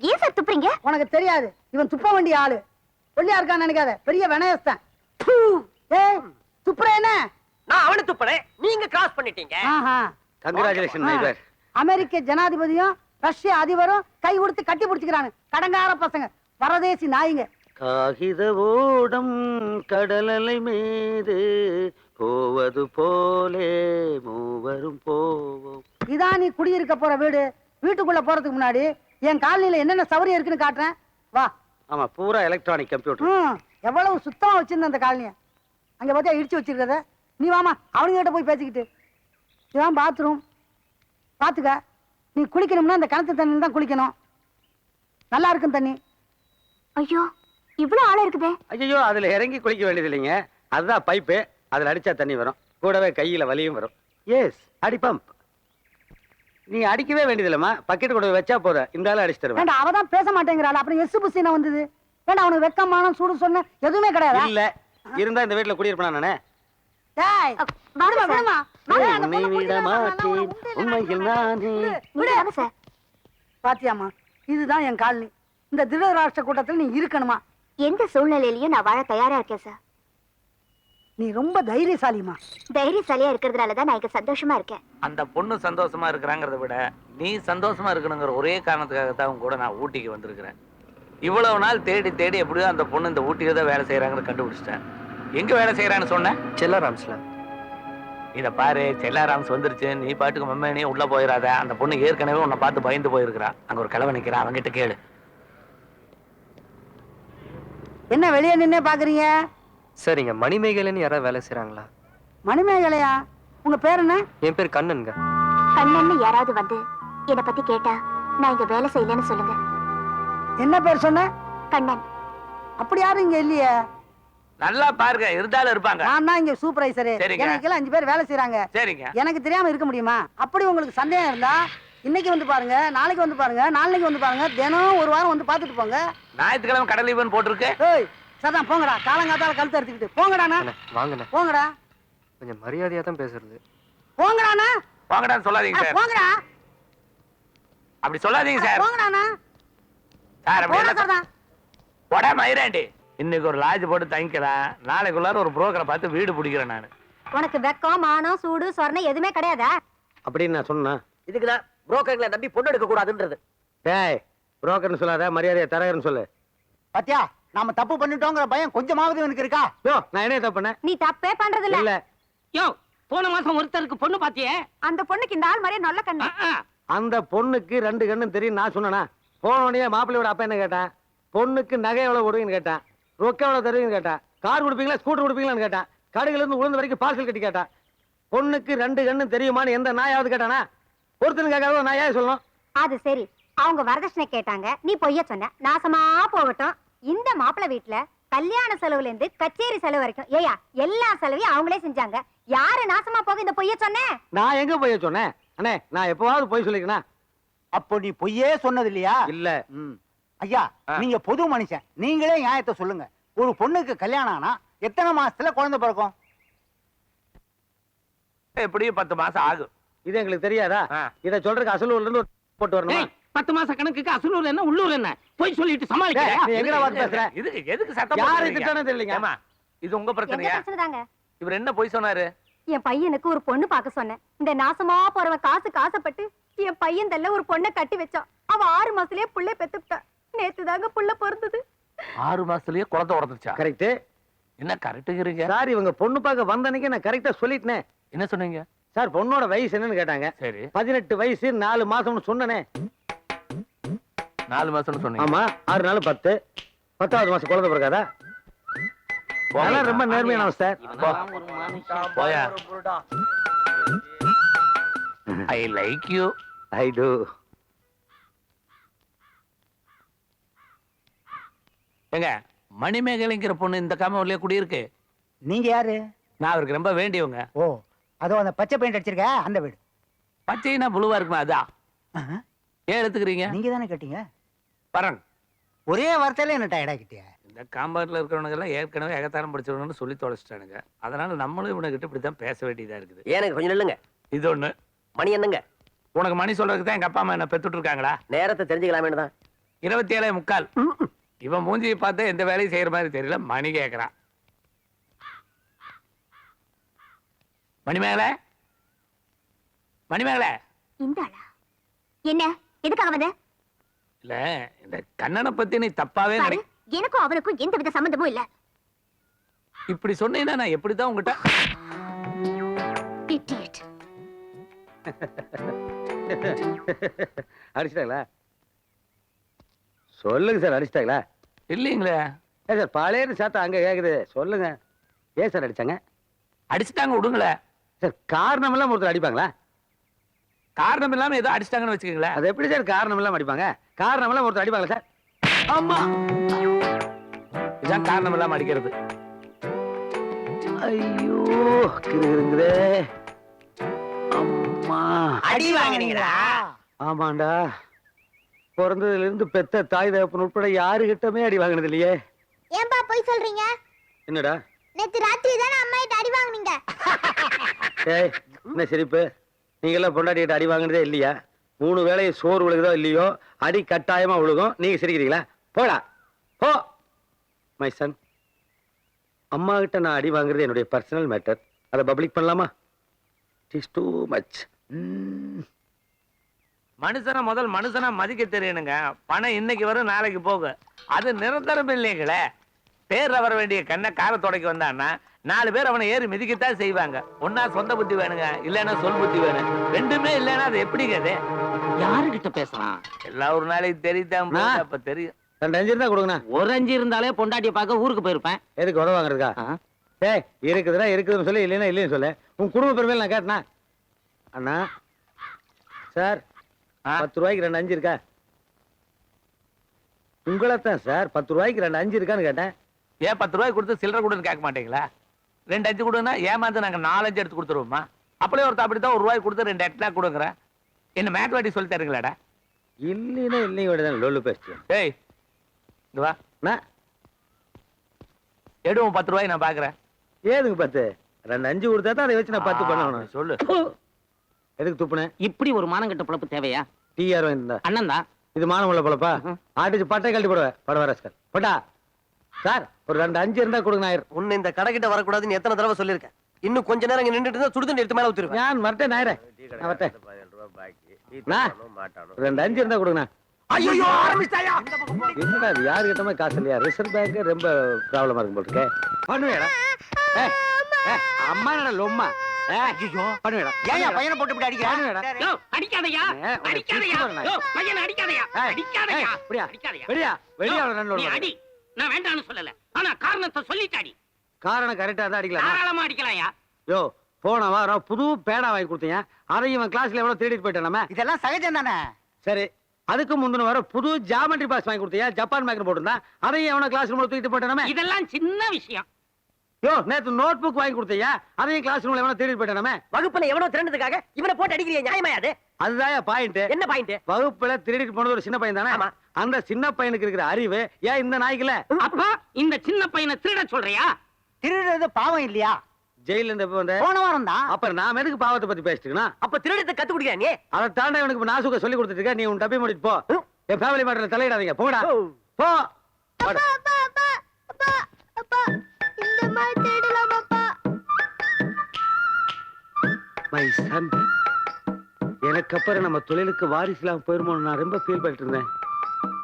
ஏன் சார் துப்புறீங்க? உனக்கு தெரியாது, இவன் துப்ப வேண்டிய ஆளு. ஒல்லியா இருக்கான்னு நினைக்காத, பெரிய வினயஸ்தான். ஏய், துப்புற என்ன? நான் அவனை துப்புறேன், நீங்க கிராஸ் பண்ணிட்டீங்க. Congratulation neighbour. அமெரிக்க ஜனாதிபதியும் ரஷ்ய அதிபரும் கை கொடுத்து கட்டி பிடிச்சுக்கிறானு கடங்கார பசங்க, பரதேசி நாய்ங்க. காகித ஓடம் கடலலை மீது போவது போலே மூவரும் போவோம். இதான் நீ குடியிருக்க போற வீடு. வீட்டுக்குள்ள போறதுக்கு முன்னாடி என் காலனில என்னென்ன சௌகரியம் இருக்குன்னு காட்டுறேன், வா. ஆமா, பூரா எலக்ட்ரானிக் கம்ப்யூட்டர். எவ்வளவு சுத்தமா வச்சிருந்த அந்த காலனிய அங்க பார்த்தியா இடிச்சு வச்சிருக்கிறத. நீ வாமா, அவனுங்கிட்ட போய் பேசிக்கிட்டு. இதுதான் பாத்ரூம். பாத்துக்க, நீ குளிக்கணும்னா இந்த கிணத்து தண்ணியில் தான் குளிக்கணும். நல்லா இருக்கும் தண்ணி. ஐயோ, இவ்வளவு ஆழம் இருக்குதே. ஐயோ அதுல இறங்கி குளிக்க வேண்டியது இல்லைங்க. அதுதான் பைப்பு. அதுல அடிச்சா தண்ணி வரும். கூடவே கையில வலியும் வரும். எஸ் அடி பம்ப். நீ அடிக்கவே வேண்டியதில்லம்மா. பக்கெட் கூட வச்சா போதும். இந்த ஆளு அடிச்சு தருவேன். ஏண்டா அவதான் பேச மாட்டேங்கிறாள், அப்புறம் எஸ் புசின வந்தது. ஏண்டா அவனுக்கு வெக்கமான சூடு சொன்ன எதுவுமே கிடையாது. இல்ல இருந்தா இந்த வீட்டுல குடியிருப்பா நானே. டேய் வாங்க விடுமா சார். விடுமா. உன்னை விட மாட்டேன் உண்மையில் நானே. நீங்க வாங்க சார். பாத்தியாமா, இதுதான் என் காலனி. இந்த திருதராஷ்டிர கூட்டத்தில் நீ இருக்கணுமா? எந்த சூழ்நிலையிலயும் நான் வாழ தயாரா இருக்கேன் சார். நீ ரொம்ப தைரியசாலிமா. தைரியசாலியா இருக்கிறதுனாலதான் நான் இங்க சந்தோஷமா இருக்கேன். அந்த பொண்ணு சந்தோஷமா இருக்கிறாங்கிறத விட நீ சந்தோஷமா இருக்கணுங்கிற ஒரே காரணத்துக்காகத்தான் கூட நான் ஊட்டிக்கு வந்திருக்கிறேன். இவ்வளவு நாள் தேடி தேடி எப்படியோ அந்த பொண்ணு இந்த ஊட்டியில தான் வேலை செய்யறாங்கன்னு கண்டுபிடிச்சிட்டேன். எங்க வேலை செய்யறான்னு சொன்ன? செல்லாராம்ஸ்ல. இத பாரு, செல்லாராம்ஸ் வந்துருச்சு. நீ பாட்டுக்கு மம்மேனே உள்ள போயிடாத. அந்த பொண்ணு ஏற்கனவே உன்னை பார்த்து பயந்து போயிருக்கிறா. அங்க ஒரு கிழவன் நிக்கிறான், அவன்கிட்ட கேளு. என்ன வெளியே நின்னே பாக்குறீங்க? சார் இங்க மணிமேகலைன்னு யாராவது வேலை செய்றாங்களா? மணிமேகலையா? உங்க பேர் என்ன? என் பேர் கண்ணனுங்க. கண்ணன்னு யாராவது வந்து என்னை பத்தி கேட்டா நான் இங்க வேலை செய்யலன்னு சொல்லுங்க. என்ன பேர் சொன்ன? கண்ணன். அப்படி யாரும் இங்க இல்லையே. நல்லா பாருங்க, இருந்தாலும் இருப்பாங்க. நான் தான் இங்க சூப்பர்வைசரு. சரிங்க. எனக்கு 5 பேர் வேலை செய்யறாங்க. சரிங்க. எனக்கு தெரியாம இருக்க முடியுமா? அப்படி உங்களுக்கு சந்தேகம் இருந்தா இன்னைக்கு வந்து பாருங்க, நாளைக்கு வந்து பாருங்க, நாளைக்கு வந்து பாருங்க, தினம் ஒரு வாரம் வந்து பாத்துட்டு போங்க. ஞாயிற்றுக்கிழமை கடல் லீவுன்னு போட்டிருக்கு. ஏய் சதான் போங்கடா, காலங்காத்தால கழுத்து எடுத்துக்கிட்டு போங்கடாண்ணா. அண்ணே, வாங்கண்ணே. போங்கடா கொஞ்சம் மரியாதையா தான் பேசுறது. போங்கடாண்ணா. போங்கடான்னு சொல்லாதீங்க சார். போங்கடா. அப்படி சொல்லாதீங்க சார். போங்கடாண்ணா. சார் அப்படி போடா எல்லாம் சரதான். போடா மயிராண்டி. இன்னைக்கு ஒரு லாட்ஜ் போட்டு தங்கிக்கிறேன். நாளைக்குள்ளார ஒரு புரோக்கரை பார்த்து வீடு பிடிக்கிறேன் நான். உனக்கு வெக்கம், மானம், சூடு, சொரணை எதுவுமே கிடையாதா? அப்படின்னு நான் சொன்னேன். இதுக்குதான் புரோக்கர்களை நம்பி பொண்ணு எடுக்க கூடாதுன்றது. டேய் புரோக்கர்னு சொல்லாத, மரியாதையை தரகர்னு சொல்லு. பாத்தியா, நாம தப்பு பண்ணிட்டோங்கிற பயம் கொஞ்சமாவது எனக்கு இருக்கா? யோ நான் என்ன தப்பு பண்ணேன்? நீ தப்பே பண்றது இல்ல. இல்ல யோ போன மாசம் ஒருத்தருக்கு பொண்ணு பாத்தியே. அந்த பொண்ணுக்கு இந்த ஆள் மாதிரியே நல்ல கண்ணு. அந்த பொண்ணுக்கு 2 கண்ணும் தெரியும் நான் சொன்னேனா? போன உடனே மாப்பிள்ளையோட அப்பா என்ன கேட்டான்? பொண்ணுக்கு நகை எவ்வளவு கொடுவீங்கன்னு கேட்டான். ரொக்க எவ்வளவு தருவீங்கன்னு கேட்டான். கார் கொடுப்பீங்களா ஸ்கூட்டர் கொடுப்பீங்களான்னு கேட்டான். கடையில இருந்து உளுந்து வரைக்கும் பார்சல் கட்டி கேட்டான். பொண்ணுக்கு 2 கண்ணும் தெரியுமான்னு எந்த நாயாவது கேட்டானா? ஒருத்தனுக்கு கேட்காத நாயா சொல்லணும். அது சரி, அவங்க வரதட்சணை கேட்டாங்க, நீ பொய்ய சொன்ன. நாசமா போகட்டும். இந்த மாப்பிள்ளை வீட்டுல கல்யாண செலவுல இருந்து கச்சேரி செலவு வரைக்கும் ஏயா எல்லா செலவையும் அவங்களே செஞ்சாங்க. யாரு நாசமா போக இந்த பொய்ய சொன்ன? நான் எங்க பொய்ய சொன்னேன்? அண்ணே நான் எப்பவாவது பொய் சொல்லிக்கணும்? அப்போ நீ பொய்யே சொன்னது இல்லையா? இல்ல. ஐயா நீங்க பொது மனுஷன், நீங்களே நியாயத்தை சொல்லுங்க. ஒரு பொண்ணுக்கு கல்யாணம் ஆனா எத்தனை மாசத்துல குழந்தை பிறக்கும்? எப்படியும் 10 மாசம் ஆகும். இது எங்களுக்கு தெரியாதா? இத சொல்றதுக்கு அசலூர்ல இருந்து போட்டு வரணும். 10 மாசம் கணக்குக்கு அசலூர் என்ன உள்ளூர் என்ன போய் சொல்லிட்டு நீ சமாளிக்கிறேன். எங்கடா வந்து பேசுற? எதுக்கு சத்தம் யாரு போடுறீங்க? திட்டானே தெரியலங்க. ஏம்மா, இது உங்க எங்க பிரச்சனையா? பிரச்சனை தாங்க. இவர் என்ன பொய் சொன்னாரு? என் பையனுக்கு ஒரு பொண்ணு பார்க்க சொன்னேன். இந்த நாசமா போறவன் காசுக்கு ஆசைப்பட்டு என் பையன் தல்ல ஒரு பொண்ணை கட்டி வச்சான். அவ 6 மாசத்துலயே புள்ளை பெத்துட்டா. நேத்து தாங்க புள்ள பிறந்தது. 6 மாசத்துலயே குழந்தை உடந்துச்சா? கரெக்ட். என்ன கரெக்ட்டுங்கிறீங்க? சார் இவங்க பொண்ணு பார்க்க வந்த அன்னைக்கு நான் கரெக்டா சொல்லிட்டேன். என்ன சொன்னீங்க? சார் பொண்ணோட வயசு என்னன்னு கேட்டாங்க. சரி, 18 வயசு 4 மாசம்னு சொன்னனே. 4 மாசம்னு சொன்னீங்க. ஆமா 6 நாள் 10. 10வது மாசம் குழந்தை பிறக்காதா? அதெல்லாம் ரொம்ப நேர்மையான சார். போயா. I like you. I to. ஏங்க மணிமேகலைங்கிற பொண்ணு இந்த காமூர்லயே குடியிருக்கு. நீங்க யாரு? நான் அவருக்கு ரொம்ப வேண்டியவங்க. ஓ அதோ அந்த பச்சை பெயிண்ட் அடிச்சிருக்க அந்த வீடு. பச்சைனா புழுவா இருக்குமா? அதான். ஆஹா. ஏன் எடுத்துக்கிறீங்க? நீங்க தானே கட்டிங்க. பரங். ஒரே வார்த்தையில என்ன டயர்ட் ஆகிட்டியா? இந்த காம்பவுண்ட்ல இருக்கிறவங்க எல்லாம் ஏற்கனவே ஏகத்தாரம் படிச்சவனு சொல்லி தொலைச்சிட்டானுங்க. அதனால நம்மளும் இவனுக்கிட்ட இப்படித்தான் பேச வேண்டியதா இருக்குது. எனக்கு கொஞ்சம் நில்லுங்க. இது ஒண்ணு. மணி என்னங்க? உனக்கு மணி சொல்றதுக்கு தான் எங்க அப்பா அம்மா என்ன பெத்துட்டு இருக்காங்களா? நேரத்தை தெரிஞ்சுக்கலாமே தான். 27:45. இவன் மூஞ்சியை பார்த்து எந்த வேலையும் செய்யற மாதிரி தெரியல. மணி கேக்குறான். மணிமேகலை, மணிமேகலை. இந்த ஆளா? என்ன எதுக்காக வந்த? இல்ல இந்த கண்ணனை பத்தி நீ தப்பாவே பாரு, எனக்கும் அவனுக்கும் எந்த வித சம்பந்தமும் இல்ல. இப்படி சொன்னீங்கன்னா நான் எப்படிதான் உங்ககிட்ட Idiot. அடிச்சிட்டாங்களா? சொல்லுங்க சார், அடிச்சிட்டாங்களா? இல்லீங்களே. ஏன் சார் பழைய சாத்தா அங்க கேக்குது? சொல்லுங்க. ஏன் சார் அடிச்சாங்க? அடிச்சுட்டாங்க, விடுங்களேன். சார் காரணம் எல்லாம் ஒருத்தர் அடிப்பாங்களா? காரணம் இல்லாம ஏதோ அடிச்சிட்டாங்கன்னு வச்சுக்கீங்களேன். அது எப்படி சார் காரணம் எல்லாம் அடிப்பாங்க? காரணம் எல்லாம் ஒருத்தர் அடிப்பாங்களா சார்? ஆமா. இதான் காரணம் இல்லாம அடிக்கிறது. ஐயோ கிருங்குதே. அம்மா அடி வாங்குனீங்களா? ஆமாண்டா, பிறந்ததுல இருந்து பெத்த தாய் தகப்பன் உட்பட யாருகிட்டமே அடி வாங்கினது இல்லையே. ஏன்பா போய் சொல்றீங்க? என்னடா நேத்து ராத்திரி தானே அம்மா கிட்ட அடி வாங்குனீங்க. ஏய், என்ன சிரிப்பு? நீங்க எல்லாம் பொண்டாட்டிகிட்ட அடி வாங்கினதே இல்லையா? 3 வேளையும் சோறு விழுகுதோ இல்லையோ அடி கட்டாயமா விழுகும். நீங்க சிரிக்கிறீங்களா? போடா போ. மை சன், அம்மா கிட்ட நான் அடி வாங்குறது என்னுடைய பர்சனல் மேட்டர். அதை பப்ளிக் பண்ணலாமா? It is too much. மனுஷனை முதல் மனுஷனா மதிக்க தெரியணுங்க. பணம் இன்னைக்கு வரும் நாளைக்கு போகும். அது நிரந்தரம் இல்லைங்களே. பேர்ல வர வேண்டிய கண்ணை கார தொடக்கி வந்தான்னா 4 பேர் அவனை ஏறி மிதிக்கத்தான் செய்வாங்க. ஒன்னா சொந்த புத்தி வேணுங்க, இல்லைன்னா சொல் புத்தி வேணும். ரெண்டுமே இல்லைன்னா அது எப்படிங்க? அது யாருகிட்ட பேசுறான்? எல்லாம் ஒரு நாளைக்கு தெரியுதான். அப்ப தெரியும். 2 அஞ்சு இருந்தா கொடுங்கண்ணா. ஒரு 5 இருந்தாலே பொண்டாட்டியை பார்க்க ஊருக்கு போயிருப்பேன். எதுக்கு உதவ வாங்குறதுக்கா? ஏய், இருக்குதுன்னா இருக்குதுன்னு சொல்லி, இல்லைன்னா இல்லைன்னு சொல்லு. உன் குடும்ப பெருமையில நான் கேட்டனா? அண்ணா சார், 10 ரூபாய்க்கு 2 அஞ்சு இருக்கா? உங்களைத்தான் சார், 10 ரூபாய்க்கு 2 அஞ்சு இருக்கான்னு கேட்டேன். ஏன் 10 ரூபாய் கொடுத்து சில்லறை கொடுன்னு கேட்க மாட்டீங்களா? 2 அஞ்சு கொடுன்னா ஏமாந்து நாங்க 4 அஞ்சு எடுத்து கொடுத்துருவோமா? அப்படியே ஒருத்தர் அப்படித்தான் 1 ரூபாய் கொடுத்து 2 8 கொடுக்குறேன். என்ன மேட் வாட்டி சொல்லி தருங்களாடா? இல்லைன்னா இல்லைங்க வேண்டியதான் லொல்லு பேசிட்டு. ஏய், இங்க வா. எடுவோம் 10 ரூபாய் நான் பாக்குறேன். ஏதுங்க 10? 2 அஞ்சு கொடுத்தா தான் அதை வச்சு நான் 10 பண்ணணும். சொல்லு. எதுக்கு துப்புனேன்? இப்படி ஒரு மானங்கட்ட பொழப்பு தேவையா? TR இருந்தா அண்ணன் தான். இது மானம் உள்ள பொழப்பா? ஆட்டிச்சு பட்டை கழட்டி போடுவேன். படவரஸ்கர் போட்டா சார், ஒரு 2 அஞ்சு இருந்தா கொடுங்க. நாயர், உன்னை இந்த கடை கிட்ட வரக்கூடாதுன்னு எத்தனை தடவை சொல்லிருக்கேன். இன்னும் கொஞ்ச நேரம் இங்க நின்றுட்டு இருந்தா சுடுதண்ணி எடுத்து மேல ஊத்திருவேன். நான் வரட்டேன் நாயரே, நான் வரட்டேன். 2 அஞ்சு இருந்தா கொடுங்க. ஐயோ, ஆரம்பிச்சாயா? என்னடா இது, யாரு கிட்டமே காசு இல்லையா? ரிசர்வ் பேங்க் ரொம்ப ப்ராப்ளமா இருக்கும் போட்டுருக்க. பண்ணுவேடா. அம்மா என்னடா லொம்மா? பண்ணுவேடா. ஏன் பையனை போட்டு இப்படி அடிக்கிறா? அடிக்காதையா, அடிக்காதையா, பையனை அடிக்காதையா, அடிக்காதையா, வெளியா வெளியா 2 அடி. நான் வேண்டாம்னு சொல்லல, ஆனா காரணத்தை சொல்லிட்டாடி. காரணம் கரெக்டா தான் அடிக்கலாம். தாராளமா அடிக்கலாம்யா. யோ, போன வாரம் புது பேடா வாங்கி கொடுத்தீங்க. அதையும் இவன் கிளாஸ்ல எவ்வளவு திருடிட்டு போயிட்டேன். நம்ம இதெல்லாம் சகஜம் தானே. சரி, அதுக்கு முந்தின வாரம் புது ஜாமெட்ரி பாக்ஸ் வாங்கி கொடுத்தீங்க. ஜப்பான் மேக்கர் போட்டுருந்தான். அதையும் எவனோ கிளாஸ் ரூம்ல தூக்கிட்டு போயிட்டேன். இதெல்லாம் சின்ன விஷயம். யோ, நேத்து நோட் புக் வாங்கி கொடுத்தீங்க. அதையும் கிளாஸ் ரூம்ல எவனோ திருடிட்டு போயிட்டேன். வகுப்புல எவனோ திரண்டதுக்காக இவனை போட்டு அடிக்கிறீங்க, நியாயமா அது? அதுதான் பாயிண்ட். என்ன பாயிண்ட்? வகுப்புல திருடிட்டு போனது ஒரு சின்ன பையன் தானே. அந்த சின்ன பையனுக்கு இருக்கிற அறிவு ஏன் இந்த நாய்க்குல? அப்ப இந்த சின்ன பையனை திருட சொல்றியா? திருடுறது பாவம் இல்லையா? ஜெயில இருந்து எப்ப வந்த? போன வாரம் தான். அப்ப நாம எதுக்கு பாவத்தை பத்தி பேசிட்டு? அப்ப திருடத்தை கத்து குடிக்கிற நீ? அதை தாண்ட இவனுக்கு நாசுக்க சொல்லி கொடுத்துட்டு இருக்க. நீ உன் டப்பி மூடிட்டு போ. என் ஃபேமிலி மேட்டர்ல தலையிடாதீங்க. போடா போ. அப்பா அப்பா அப்பா அப்பா அப்பா, இந்த மாதிரி தேடலாமாப்பா? மை சன், எனக்கு அப்புறம் நம்ம தொழிலுக்கு வாரிசுலாம் போயிருமோன்னு நான் ரொம்ப ஃபீல் பண்ணிட்டு இருந்தேன்.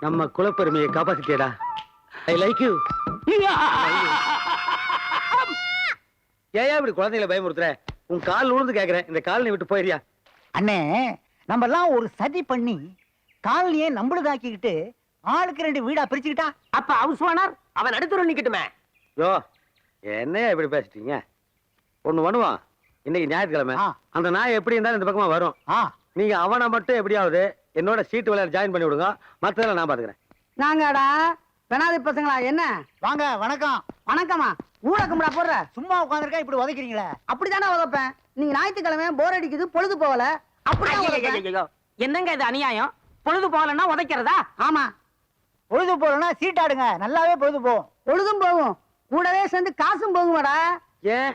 நம்ம குலப்பெருமையை காப்பாத்திட்டேடா. I like you. ஏன் இப்படி குழந்தைகளை பயமுறுத்துற? உன் கால் உழுந்து கேக்குறேன், இந்த கால் நீ விட்டு போயிரியா? அண்ணே, நம்ம எல்லாம் ஒரு சதி பண்ணி காலனியே நம்மளுதாக்கிக்கிட்டு ஆளுக்கு 2 வீடா பிரிச்சுக்கிட்டா. அப்ப ஹவுஸ் ஓனர் அவன் நடுத்தர நிக்கட்டுமே. யோ, என்னையா இப்படி பேசிட்டீங்க? ஒண்ணு பண்ணுவான். இன்னைக்கு ஞாயிற்றுக்கிழமை. அந்த நாய் எப்படி இருந்தாலும் இந்த பக்கமா வரும். நீங்க அவனை மட்டும் எப்படியாவது என்னோட சீட்டு விளையாட ஜாயின் பண்ணி விடுங்க. மத்ததெல்லாம் நான் பாத்துக்கிறேன். நாங்கடா பெணாதி பசங்களா? என்ன வாங்க. வணக்கம். வணக்கமா? ஊட கும்பிடா போடுற? சும்மா உட்காந்துருக்கா இப்படி உதைக்கிறீங்களே? அப்படித்தானே உதப்பேன். நீங்க ஞாயிற்றுக்கிழமை போர் அடிக்குது, பொழுது போகல, அப்படிதான். என்னங்க இது அநியாயம்? பொழுது போகலன்னா உதைக்கிறதா? ஆமா, பொழுது போகலன்னா சீட்டாடுங்க, நல்லாவே பொழுது போகும். பொழுதும் போகும், கூடவே சேர்ந்து காசும் போகுமாடா. ஏன்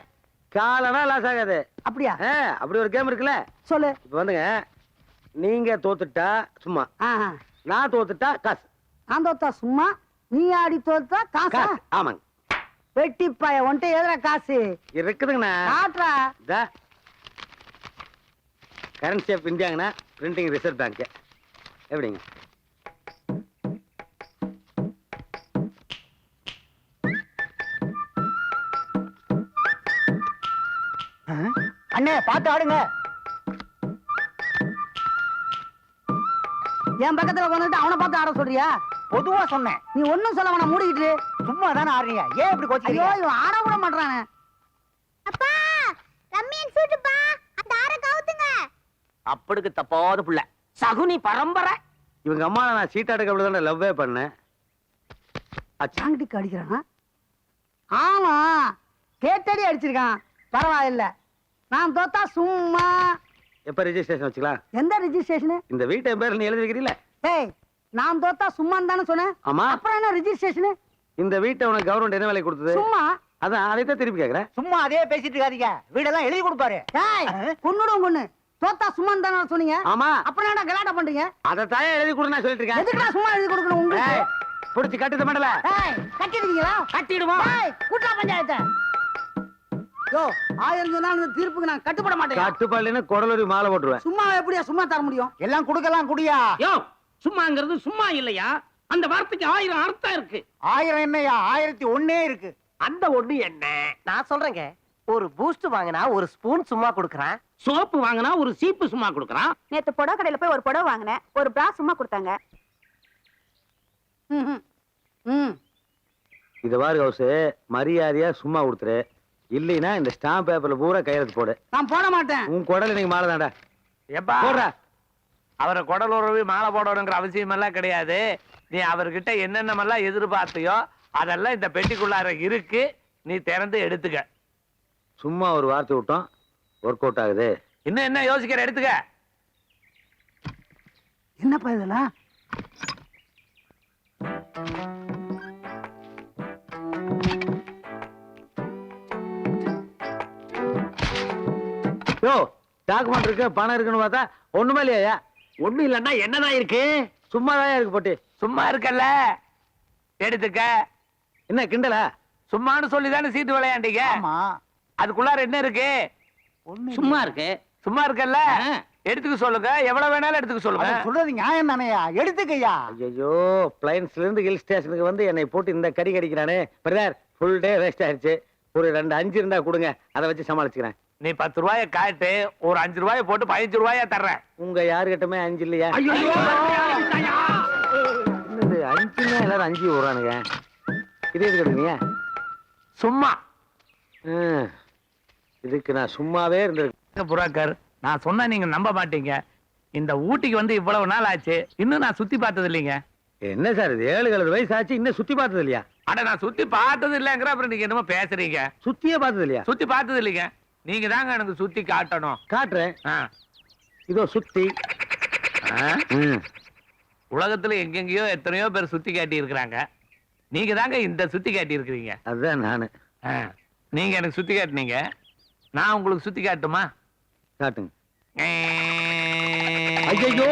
காலனா லாஸ் ஆகாது? அப்படியா? அப்படி ஒரு கேம் இருக்குல்ல. சொல்லு. இப்ப வந்துங்க, நீங்க தோத்துட்டா சும்மா, நான் தோத்துட்டா காசு. நான் தோத்தா சும்மா, நீ ஆடி தோத்தா காசா? ஆமாங்க. வெட்டிப்பாய ஒன்ட்டு எதிர காசு இருக்குதுங்கண்ணா. காட்டுறா. கரன்சி ஆஃப் இந்தியாங்கண்ணா, பிரிண்டிங் ரிசர்வ் பேங்க். எப்படிங்க? அண்ணே, பார்த்து ஆடுங்க. என் பக்கத்துல வந்துட்டு அவனை பார்த்து ஆட சொல்றியா? பொதுவா சொன்னேன். நீ ஒண்ணும் சொல்ல வேணாம், மூடிக்கிட்டு சும்மா தானே ஆடுறீங்க. ஏன் இப்படி ஐயோ, இவன் ஆட கூட மாட்டானே. அப்பா, ரம்மியன் சூட்டுப்பா, அந்த ஆற கவுத்துங்க. அப்படிக்கு தப்பாத புள்ள, சகுனி பரம்பரை. இவங்க அம்மா நான் சீட்டாடுக்கு அப்படிதான் லவ்வே பண்ணேன். சாங்கிட்டிக்கு அடிக்கிறானா? ஆமா கேட்டடி அடிச்சிருக்கான். பரவாயில்ல. நான் தோத்தா சும்மா. எப்ப ரெஜிஸ்ட்ரேஷன் வச்சுக்கலாம்? எந்த ரெஜிஸ்ட்ரேஷன்? இந்த வீட்டை பேர் நீ எழுதி வைக்கிறீல்ல? ஏய், நான் தோத்தா சும்மான்னு தானே சொன்னேன். ஆமா. அப்புறம் என்ன ரெஜிஸ்ட்ரேஷன்? இந்த வீட்டை உனக்கு கவர்மெண்ட் என்ன வேலை கொடுத்தது? சும்மா. அதான் அதைத்தான் திருப்பி கேக்குறேன். சும்மா அதே பேசிட்டு இருக்காதீங்க, வீடெல்லாம் எழுதி கொடுப்பாரு. ஏய், கொன்னுடும் கொன்னு. தோத்தா சும்மான்னு தானே சொன்னீங்க. ஆமா. அப்புறம் என்ன கலாட்டா பண்றீங்க? அதை தாயே எழுதி கொடுன்னு நான் சொல்லிட்டு இருக்கேன். எதுக்குடா சும்மா எழுதி கொடுக்கணும் உங்களுக்கு? ஏய், புடிச்சு கட்டுது மண்டல. ஏய், கட்டிடுவீங்களா? கட்டிடுவோம். ஏய், கூட்டா பஞ்சாயத்தை. யோ, 1000 சொன்னாலும் இந்த தீர்ப்புக்கு நான் கட்டுப்பட மாட்டேன். கட்டுப்பாடுன்னு குடலூரி மாலை போட்டுருவேன். சும்மா எப்படியா சும்மா தர முடியும்? எல்லாம் கொடுக்கலாம், குடியா. யோ, சும்மாங்கிறது சும்மா இல்லையா? அந்த வார்த்தைக்கு 1000 அர்த்தம் இருக்கு. 1000 என்னையா, 1001 இருக்கு. அந்த ஒண்ணு என்ன நான் சொல்றேங்க. ஒரு பூஸ்ட் வாங்கினா ஒரு ஸ்பூன் சும்மா கொடுக்கறான். சோப்பு வாங்கினா ஒரு சீப்பு சும்மா கொடுக்கறான். நேத்து புடவை கடையில போய் ஒரு புடவை வாங்கினேன், ஒரு பிரா சும்மா கொடுத்தாங்க. இது பாரு கௌசு, மரியாதையா சும்மா கொடுத்துரு. இல்லைன்னா இந்த ஸ்டாம்ப் பேப்பர்ல பூரா கையெழுத்து போடு. நான் போட மாட்டேன். உன் குடல் நீங்க மாலை தாண்டா. எப்பா போடுற. அவரை குடல் உறவி மாலை போடணுங்கிற அவசியம் எல்லாம் கிடையாது. நீ அவர்கிட்ட என்னென்னமெல்லாம் எதிர்பார்த்தியோ அதெல்லாம் இந்த பெட்டிக்குள்ளார இருக்கு. நீ திறந்து எடுத்துக்க. சும்மா ஒரு வார்த்தை விட்டோம், ஒர்க் அவுட் ஆகுது. இன்னும் என்ன யோசிக்கிற? எடுத்துக்க. என்னப்பா இதெல்லாம்? யோ, டாக்குமெண்ட் இருக்கு, பணம் இருக்குன்னு பார்த்தா ஒண்ணுமே இல்லையா? ஒண்ணும் இல்லன்னா என்னதான் இருக்கு? சும்மாதான் இருக்கு போட்டு. சும்மா இருக்கல்ல, எடுத்துக்க. என்ன கிண்டலா? சும்மான்னு சொல்லிதானே சீட்டு விளையாண்டீங்க. ஆமா. அதுக்குள்ளார என்ன இருக்கு? சும்மா இருக்கு. சும்மா இருக்கல்ல, எடுத்துக்க சொல்லுங்க. எவ்வளவு வேணாலும் எடுத்துக்க சொல்லுங்க. அவன் சொல்றது நியாயம் தானேயா, எடுத்துக்கய்யா. ஐயோ, பிளைன்ஸ்ல இருந்து ஹில் ஸ்டேஷனுக்கு வந்து என்னை போட்டு இந்த கடி கடிக்கிறானே. பிரதர், ஃபுல் டே வேஸ்ட் ஆயிடுச்சு. ஒரு 2 5 இருந்தா கொடுங்க, அதை வச்சு சமாளிச்சுக்கிறேன். நீ 10 ரூபாய காட்டு, ஒரு 5 ரூபாய போட்டு 15 ரூபாயா தர்றேன். உங்க யாருகிட்டமே 5 இல்லையா? என்னது 5ன்னா எல்லாரும் 5 விடுறானுங்க. இது எதுக்கு எடுக்கிறீங்க? சும்மா இதுக்கு நான் சும்மாவே இருந்திருக்கேன். புறாக்கர், நான் சொன்னா நீங்க நம்ப மாட்டீங்க. இந்த ஊட்டிக்கு வந்து இவ்வளவு நாள் ஆச்சு, இன்னும் நான் சுத்தி பார்த்தது இல்லைங்க. என்ன சார் இது, 7 வயசு ஆச்சு, இன்னும் சுத்தி பார்த்தது இல்லையா? அட, நான் சுத்தி பார்த்தது இல்லைங்கிற அப்புறம் நீங்க என்னமோ பேசுறீங்க. சுத்தியே பார்த்தது இல்லையா? சுத்தி பார்த்தது இல்லைங்க. நீங்க தாங்க எனக்கு சுத்தி காட்டணும். காட்டுறேன். ஆ. இதோ சுத்தி. உலகத்துல எங்கெங்கயோ எத்தனையோ பேர் சுத்தி காட்டி இருக்கிறாங்க. நீங்க தாங்க இந்த சுத்தி காட்டி இருக்கிறீங்க. அதுதான் நானு. நீங்க எனக்கு சுத்தி காட்டுனீங்க, நான் உங்களுக்கு சுத்தி காட்டுமா? காட்டுங்க. ஐயோ,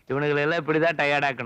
இவனுங்களை எல்லாம் இப்படிதான் டயர்டாக்கணும்.